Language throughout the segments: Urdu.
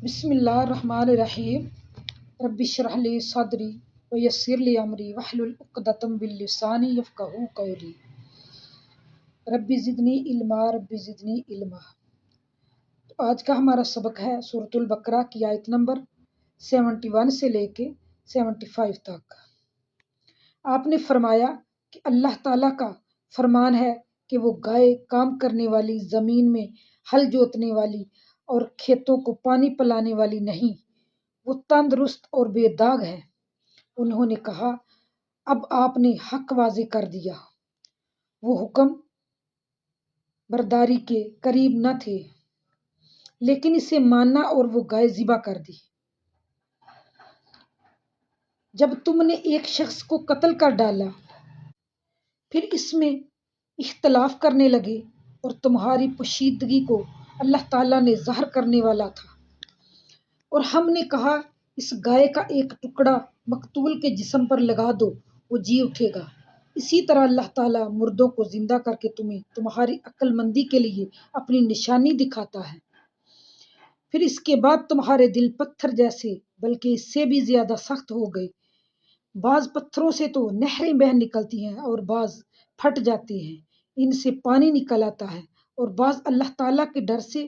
بسم اللہ الرحمن الرحیم۔ رب اشرح لی صدری ویسر لی امری واحلل عقدۃ من لسانی یفقہوا قولی۔ رب زدنی علما رب زدنی علما۔ آج کا ہمارا سبق ہے سورۃ البقرہ کی آیت نمبر 71 سے لے کے 75 تک۔ آپ نے فرمایا کہ اللہ تعالیٰ کا فرمان ہے کہ وہ گائے کام کرنے والی، زمین میں ہل جوتنے والی اور کھیتوں کو پانی پلانے والی نہیں، وہ تندرست اور بے داغ ہے۔ انہوں نے کہا، اب آپ نے حق واضح کر دیا۔ وہ حکم برداری کے قریب نہ تھے، لیکن اسے مانا اور وہ گائے ذبح کر دی۔ جب تم نے ایک شخص کو قتل کر ڈالا، پھر اس میں اختلاف کرنے لگے اور تمہاری پوشیدگی کو اللہ تعالیٰ نے ظاہر کرنے والا تھا، اور ہم نے کہا اس گائے کا ایک ٹکڑا مقتول کے جسم پر لگا دو، وہ جی اٹھے گا۔ اسی طرح اللہ تعالیٰ مردوں کو زندہ کر کے تمہیں تمہاری عقل مندی کے لیے اپنی نشانی دکھاتا ہے۔ پھر اس کے بعد تمہارے دل پتھر جیسے بلکہ اس سے بھی زیادہ سخت ہو گئے۔ بعض پتھروں سے تو نہریں بہہ نکلتی ہیں اور بعض پھٹ جاتے ہیں، ان سے پانی نکل آتا ہے، اور بعض اللہ تعالیٰ کے ڈر سے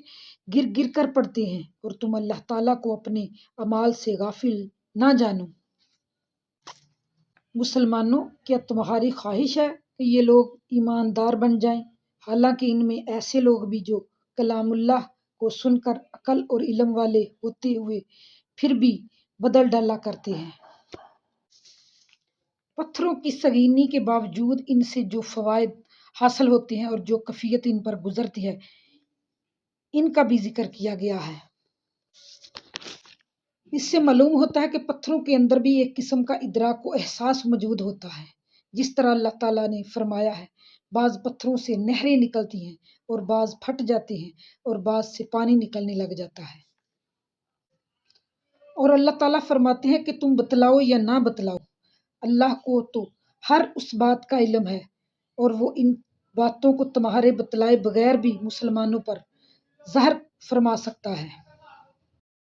گر گر کر پڑتے ہیں، اور تم اللہ تعالیٰ کو اپنے اعمال سے غافل نہ جانو۔ مسلمانوں، کیا تمہاری خواہش ہے کہ یہ لوگ ایماندار بن جائیں، حالانکہ ان میں ایسے لوگ بھی جو کلام اللہ کو سن کر عقل اور علم والے ہوتے ہوئے پھر بھی بدل ڈالا کرتے ہیں۔ پتھروں کی سنگینی کے باوجود ان سے جو فوائد حاصل ہوتے ہیں اور جو کیفیت ان پر گزرتی ہے، ان کا بھی ذکر کیا گیا ہے۔ اس سے معلوم ہوتا ہے کہ پتھروں کے اندر بھی ایک قسم کا ادراک و احساس موجود ہوتا ہے، جس طرح اللہ تعالیٰ نے فرمایا ہے، بعض پتھروں سے نہریں نکلتی ہیں اور بعض پھٹ جاتے ہیں اور بعض سے پانی نکلنے لگ جاتا ہے۔ اور اللہ تعالیٰ فرماتے ہیں کہ تم بتلاؤ یا نہ بتلاؤ، اللہ کو تو ہر اس بات کا علم ہے، اور وہ ان باتوں کو تمہارے بتلائے بغیر بھی مسلمانوں پر ظاہر فرما سکتا ہے۔